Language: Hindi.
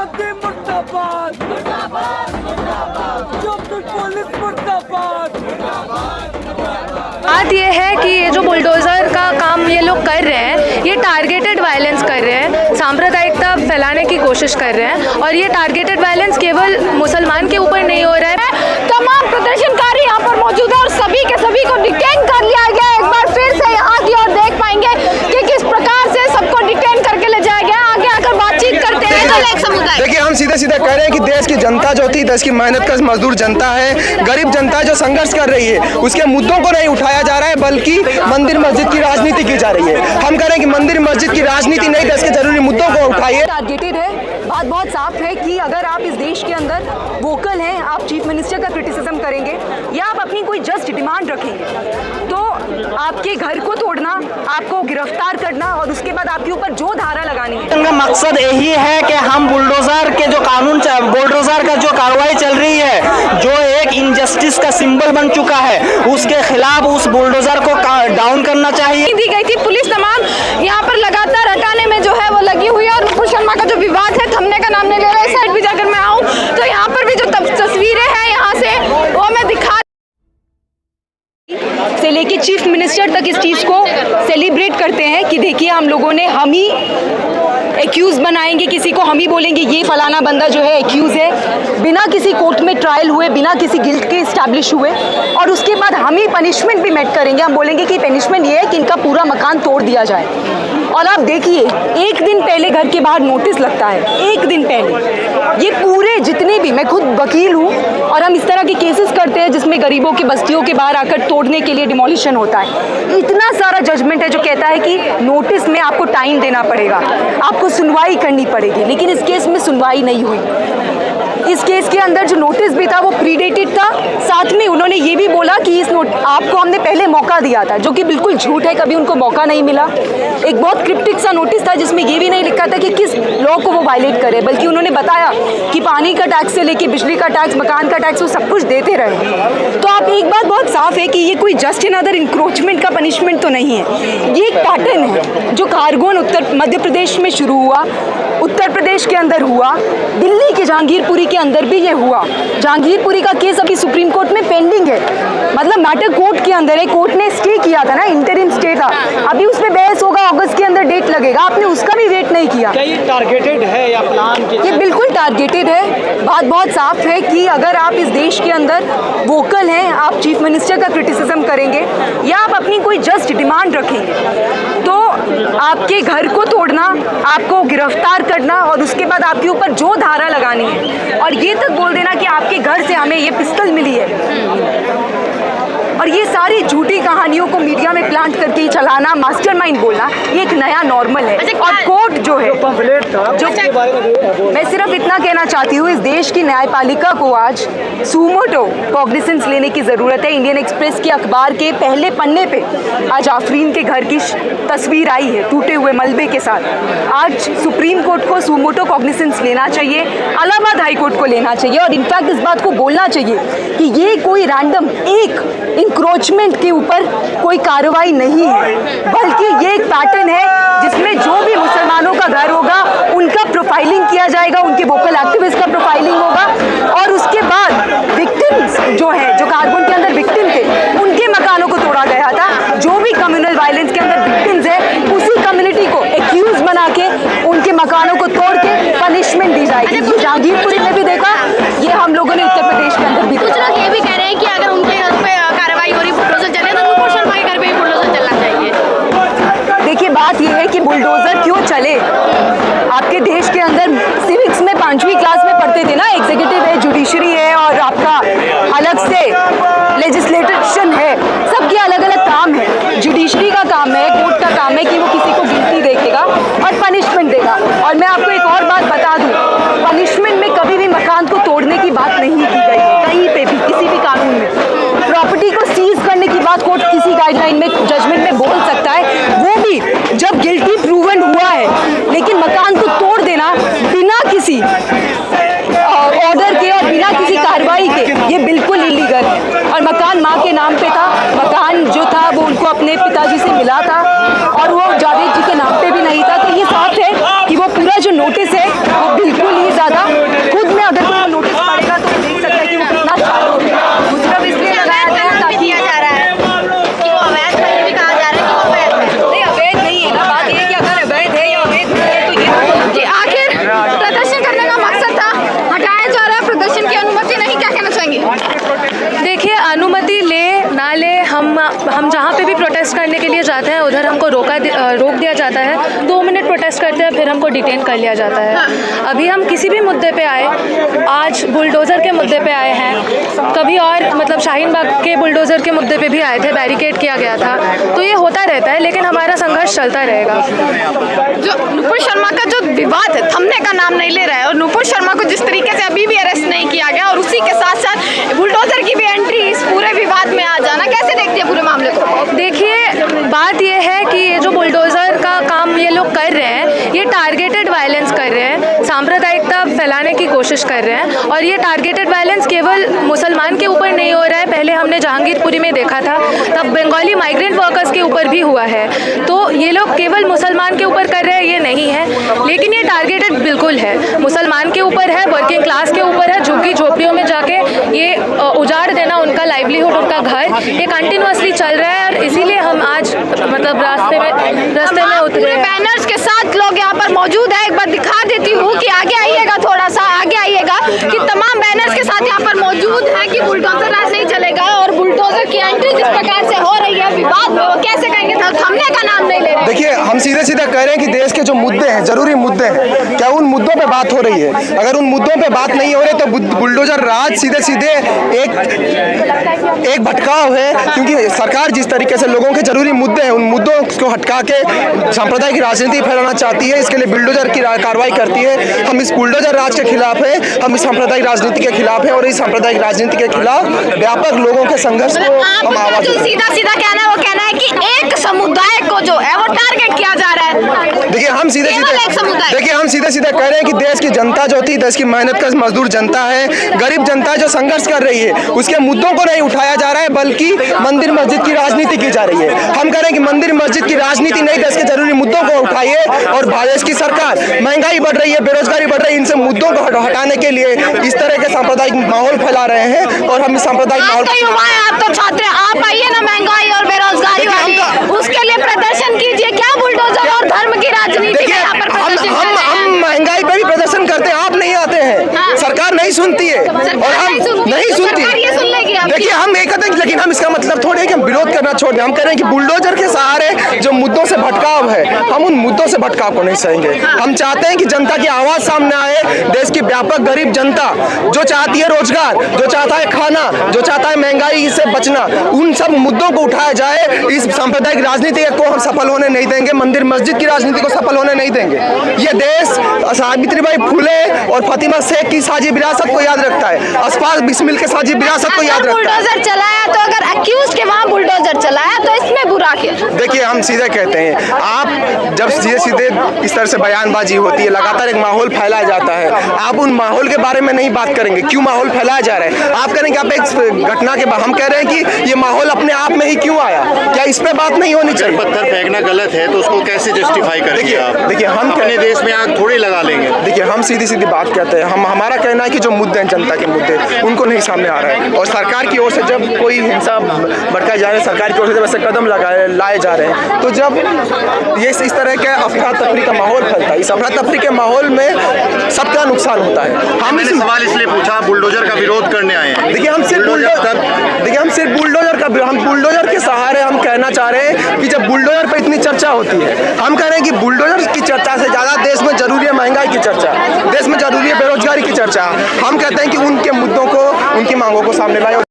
मोदी मुर्दाबाद, ट्रैफिक पुलिस मुर्दाबाद। बात ये है कि ये जो बुलडोज़र का काम ये लोग कर रहे हैं, ये टारगेटेड वायलेंस कर रहे हैं, सांप्रदायिकता फैलाने की कोशिश कर रहे हैं। और ये टारगेटेड वायलेंस केवल मुसलमान के ऊपर नहीं हो रहा है, तमाम प्रदर्शनकारी यहाँ पर मौजूद है और सभी के सभी को डिटेन कर लिया गया है। एक बार फिर से यहाँ की ओर देख पाएंगे कि किस प्रकार से सबको डिटेन करके ले जाया गया। आगे आकर बातचीत करते हैं। देखिए, हम सीधे सीधे कह रहे हैं कि देश की जनता जो थी, देश की मेहनत का मजदूर जनता है, गरीब जनता जो संघर्ष कर रही है, उसके मुद्दों को नहीं उठाया जा रहा है, बल्कि मंदिर मस्जिद की राजनीति की जा रही है। हम कह रहे हैं कि मंदिर मस्जिद की राजनीति नहीं, देश के जरूरी मुद्दों को उठाइए। टारगेटेड है। बात बहुत साफ है कि अगर आप इस देश के अंदर वोकल हैं, आप चीफ मिनिस्टर का क्रिटिसिज्म करेंगे या आप अपनी कोई जस्ट डिमांड रखेंगे, तो आपके घर को तोड़ना, आपको गिरफ्तार करना और उसके बाद आपके ऊपर जो धारा लगानी है। उनका मकसद यही है कि हम बुलडोजर के जो बुलडोजर का जो कार्रवाई चल रही है, जो एक इनजस्टिस का सिंबल बन चुका है, उसके खिलाफ उस बुलडोजर को डाउन करना चाहिए। दी गई थी पुलिस तमाम यहाँ पर लगातार हटाने में जो है वो लगी हुई है। और मुकुल शर्मा का जो विवाद है थमने का नाम नहीं ले रहा है। साइड भी जाकर मैं आऊँ तो यहाँ पर भी जो तस्वीरें हैं यहाँ से वो मैं दिखा से लेके चीफ मिनिस्टर तक इस चीज़ को सेलिब्रेट करते हैं कि देखिए हम लोगों ने, हम ही एक्यूज बनाएंगे किसी को, हम ही बोलेंगे ये फलाना बंदा जो है एक्यूज है, बिना किसी कोर्ट में ट्रायल हुए, बिना किसी गिल्ट के इस्टेब्लिश हुए। और उसके बाद हम ही पनिशमेंट भी मेट करेंगे। हम बोलेंगे कि पनिशमेंट ये है कि इनका पूरा मकान तोड़ दिया जाए। और आप देखिए, एक दिन पहले घर के बाहर नोटिस लगता है, एक दिन पहले। ये पूरे जितने भी, मैं खुद वकील हूँ और हम इस तरह के केसेस करते हैं जिसमें गरीबों की बस्तियों के बाहर आकर तोड़ने के लिए डिमोलिशन होता है। इतना सारा जजमेंट है जो कहता है कि नोटिस में आपको टाइम देना पड़ेगा, आपको सुनवाई करनी पड़ेगी, लेकिन इस केस में सुनवाई नहीं हुई। इस केस के अंदर जो नोटिस भी था वो प्रीडेटेड था। साथ में उन्होंने ये भी बोला कि इस आपको हमने पहले मौका दिया था, जो कि बिल्कुल झूठ है, कभी उनको मौका नहीं मिला। एक बहुत क्रिप्टिक सा नोटिस था जिसमें ये भी नहीं लिखा था कि किस लॉ को वो वायलेट करे, बल्कि उन्होंने बताया कि पानी का टैक्स से लेके बिजली का टैक्स, मकान का टैक्स, वो सब कुछ देते रहे। तो आप एक बात बहुत साफ है कि ये कोई जस्ट अनदर इंक्रोचमेंट का पनिशमेंट तो नहीं है। ये एक पैटर्न है जो खारगोन मध्य प्रदेश में शुरू हुआ, उत्तर प्रदेश के अंदर हुआ, दिल्ली के जहांगीरपुरी के अंदर भी ये हुआ। जहांगीरपुरी का केस अभी सुप्रीम कोर्ट में पेंडिंग है, मतलब मैटर कोर्ट के अंदर है। कोर्ट ने स्टे किया था ना, इंटरिम स्टे था, अभी उस पर बहस होगा, अगस्त के अंदर डेट लगेगा। आपने उसका भी वेट नहीं किया। क्या ये टारगेटेड है या प्लान? ये बिल्कुल टारगेटेड है। बात बहुत साफ है कि अगर आप इस देश के अंदर वोकल हैं, आप चीफ मिनिस्टर का क्रिटिसिज्म करेंगे या आप अपनी कोई जस्ट डिमांड रखेंगे, तो आपके घर को तोड़ना, आपको गिरफ्तार करना और उसके बाद आपके ऊपर जो धारा लगानी है और ये तक बोल देना कि आपके घर से हमें ये पिस्तौल मिली है, और ये सारी झूठी कहानियों को मीडिया में प्लांट करके चलाना, मास्टरमाइंड बोलना, ये एक नया नॉर्मल है। और कोर्ट जो है, जो मैं सिर्फ इतना कहना चाहती हूँ, इस देश की न्यायपालिका को आज सुमोटो कॉग्निसेंस लेने की ज़रूरत है। इंडियन एक्सप्रेस के अखबार के पहले पन्ने पे आज आफरीन के घर की तस्वीर आई है टूटे हुए मलबे के साथ। आज सुप्रीम कोर्ट को सुमोटो कॉग्निसेंस लेना चाहिए, इलाहाबाद हाई कोर्ट को लेना चाहिए और इनफैक्ट इस बात को बोलना चाहिए कि ये कोई रैंडम एक इंक्रोचमेंट के ऊपर कोई कार्रवाई नहीं है, बल्कि ये एक पैटर्न है जिसमें जो भी मुसलमानों का घर होगा उनका प्रोफाइलिंग किया जाएगा, उनके वोकल एक्टिविस्ट का प्रोफाइलिंग होगा और उसके बाद विक्टिम्स जो है, जो खारगोन के अंदर विक्टिम थे, उनके मकानों को तोड़ा गया था। जो भी कम्युनल वायलेंस के अंदर विक्टिम्स है, उसी कम्युनिटी को एक्यूज बना के उनके मकानों को तोड़ के पनिशमेंट दी जाएगी। ये जहांगीरपुरी में भी देखा, ये हम लोगों ने उत्तर प्रदेश के अंदर भी कुछ लोग ये भी कह रहे हैं कि अगर उनके घर पे कार्रवाई हो रही, बुलडोजर चले, तो मुकुल शर्मा के घर पे भी बुलडोजर चलना चाहिए। देखिए, बात यह है कि बुलडोजर क्यों चले। आपके देश के अंदर सिविक्स में 5वीं क्लास में पढ़ते थे ना, एग्जीक्यूटिव है, जुडिशरी है और आपका अलग से लेजिस्लेशन है, सबके अलग अलग काम है। जुडिशरी का काम है, कोर्ट का काम है कि वो किसी को गिल्टी देखेगा और पनिशमेंट देगा। और मैं आपको एक और बात बता दूं, पनिशमेंट में कभी भी मकान को तोड़ने की बात नहीं की गई है, कहीं पे भी, किसी भी कानून में। प्रॉपर्टी को सीज करने की बात कोर्ट किसी गाइडलाइन में, जजमेंट में बोल सकता है, वो भी जब गिल्टी प्रूवन हुआ है। लेकिन मकान को तोड़ देना बिना किसी ऑर्डर के और बिना किसी कार्रवाई के, ये बिल्कुल इलीगल है। और मकान माँ के नाम पे था, मकान जो था वो उनको अपने पिताजी से मिला था और वो जावेद जी के नाम पे भी नहीं था। तो ये साफ है कि वो पूरा जो नोटिस है वो बिल्कुल ही ज़्यादा हम जहाँ पे भी प्रोटेस्ट करने के लिए जाते हैं उधर हमको रोक दिया जाता है। 2 मिनट प्रोटेस्ट करते हैं फिर हमको डिटेन कर लिया जाता है। अभी हम किसी भी मुद्दे पे आए, आज बुलडोज़र के मुद्दे पे आए हैं, कभी और मतलब शाहीन बाग के बुलडोज़र के मुद्दे पे भी आए थे, बैरिकेड किया गया था। तो ये होता रहता है लेकिन हमारा संघर्ष चलता रहेगा। जो नुपुर शर्मा का जो विवाद है थमने का नाम नहीं ले रहा है, और नुपुर शर्मा को जिस तरीके से अभी भी अरेस्ट नहीं किया गया और उसी के साथ साथ बुलडोज़र की भी एंट्री इस पूरे विवाद में आ जाना, कैसे देखते हैं पूरे मामले को? देखिए, बात ये है कि ये जो बुलडोज़र का काम ये लोग कर रहे हैं, ये टारगेटेड वायलेंस कर रहे हैं, सांप्रदायिकता फैलाने की कोशिश कर रहे हैं। और ये टारगेटेड वायलेंस केवल मुसलमान के ऊपर नहीं हो रहा है, पहले हमने जहांगीरपुरी में देखा था, तब बंगाली माइग्रेंट वर्कर्स के ऊपर भी हुआ है। तो ये लोग केवल मुसलमान के ऊपर कर रहे हैं ये नहीं है, लेकिन ये टारगेटेड बिल्कुल है, मुसलमान के ऊपर है, वर्किंग क्लास के ऊपर है, झुग्गी झोपड़ियों में जाके ये उजाड़ देना उनका लाइवलीहुड, उनका घर, ये कंटिन्यूअसली चल रहा है। और इसीलिए हम आज मतलब रास्ते में उतरे हैं। बैनर्स के साथ लोग यहाँ पर मौजूद है, एक बार दिखा देती हूँ कि आगे आइएगा, थोड़ा सा आगे आइएगा, कि तमाम बैनर्स के साथ यहाँ पर मौजूद है कि बुलडोजर राज नहीं चलेगा। और बुलडोजर की एंट्री जिस प्रकार से हो रही है विवाद में, वो कैसे कहेंगे थमने का नाम नहीं ले रहे। देखिए, हम सीधे सीधे कह रहे हैं कि देश के जो मुद्दे हैं, जरूरी मुद्दे हैं, क्या उन मुद्दों पे बात हो रही है? अगर उन मुद्दों पे बात नहीं हो रही तो बुलडोजर राज सीधे सीधे एक भटकाव है, क्योंकि सरकार जिस तरीके से लोगों के जरूरी मुद्दे हैं उन मुद्दों को हटका के सांप्रदायिक राजनीति फैलाना चाहती है, इसके लिए बुलडोजर की कार्रवाई करती है। हम इस बुलडोजर राज के खिलाफ हैं, हम इस सांप्रदायिक राजनीति के खिलाफ हैं और इस सांप्रदायिक राजनीति के खिलाफ व्यापक लोगों के संघर्ष को हम आवाज देते हैं। सीधा सीधा कहना है, वो कहना है कि एक समुदाय को जो है वो टारगेट किया जा रहा है। देखिए, हम सीधे सीधे कह रहे हैं कि देश की जनता जो होती है, देश की मेहनत का मजदूर जनता है, गरीब जनता जो संघर्ष कर रही है, उसके मुद्दों को नहीं उठाया जा रहा है, बल्कि मंदिर मस्जिद की राजनीति की जा रही है। हम कह रहे हैं कि मंदिर मस्जिद की राजनीति नहीं, देश के जरूरी मुद्दों को उठाइए। और देश की सरकार, महंगाई बढ़ रही है, बेरोजगारी बढ़ रही है, इनसे मुद्दों को हटाने के लिए इस तरह के सांप्रदायिक माहौल फैला रहे हैं। और हम इस सांप्रदायिक माहौल, आप तो छात्र, आप आइए ना महंगाई और बेरोजगारी वाली, उसके लिए प्रदर्शन कीजिए। क्या बुलडोजर और धर्म की राजनीति में यहाँ पर प्रदर्शन कर रहे हैं? हम महंगाई पे भी प्रदर्शन करते हैं, आप नहीं आते हैं। हाँ। सरकार नहीं सुनती है और हम नहीं सुनती। देखिए, हम एक कहते हैं, लेकिन हम इसका मतलब थोड़ी है कि हम विरोध करना छोड़ दें। हम कह रहे हैं कि बुलडोजर के सहारे जो मुद्दों से भटकाव है, हम उन मुद्दों से भटकाव को नहीं सहेंगे। हम चाहते हैं कि जनता की आवाज सामने आए, देश की व्यापक गरीब जनता जो चाहती है रोजगार, जो चाहता है खाना, जो चाहता है महंगाई से बचना, उन सब मुद्दों को उठाया जाए। इस सांप्रदायिक राजनीति को हम सफल होने नहीं देंगे, मंदिर मस्जिद की राजनीति को सफल होने नहीं देंगे। ये देश सावित्रीबाई फुले और फातिमा शेख की साझी विरासत को याद रखता है, अशफाक बिस्मिल के साझी विरासत को याद रखता है। बुलडोजर चलाया तो अगर अक्यूज के वहाँ बुलडोजर चलाया तो इसमें बुरा क्या? देखिए, हम सीधे कहते हैं, आप जब सीधे सीधे इस तरह से बयानबाजी होती है, लगातार एक माहौल फैलाया जाता है, आप उन माहौल के बारे में नहीं बात करेंगे। क्यों माहौल फैलाया जा रहा है? आप करेंगे आप एक घटना के बाद, हम कह रहे हैं कि ये माहौल अपने आप में ही क्यों आया, क्या इस पे बात नहीं होनी चाहिए? पत्थर फेंकना गलत है तो उसको कैसे जस्टिफाई करेंगे आप? देखिए, हम अपने देश में आग थोड़ी लगा लेंगे। देखिए, हम सीधी सीधी बात कहते हैं, हमारा कहना है कि जो मुद्दे हैं, जनता के मुद्दे, उनको नहीं सामने आ रहा है। और सरकार की ओर से जब कोई हिंसा भड़काई जा रही है, सरकार की ओर से जब ऐसे कदम लाए जा रहे हैं, तो जब ये इस तरह के अफरा तफरी का माहौल फैलता है, इस अफरा तफरी के माहौल में सबका नुकसान होता है। हमने सवाल इसलिए पूछा, बुलडोजर का विरोध करने आए हैं। देखिए, हम सिर्फ बुलडोजर के सहारे हम कहना चाह रहे हैं कि जब बुलडोजर पे इतनी चर्चा होती है, हम कह रहे हैं कि बुलडोजर की चर्चा से ज़्यादा देश में जरूरी है महंगाई की चर्चा, देश में जरूरी है बेरोजगारी की चर्चा। हम कहते हैं कि उनके मुद्दों को, उनकी मांगों को सामने लाए।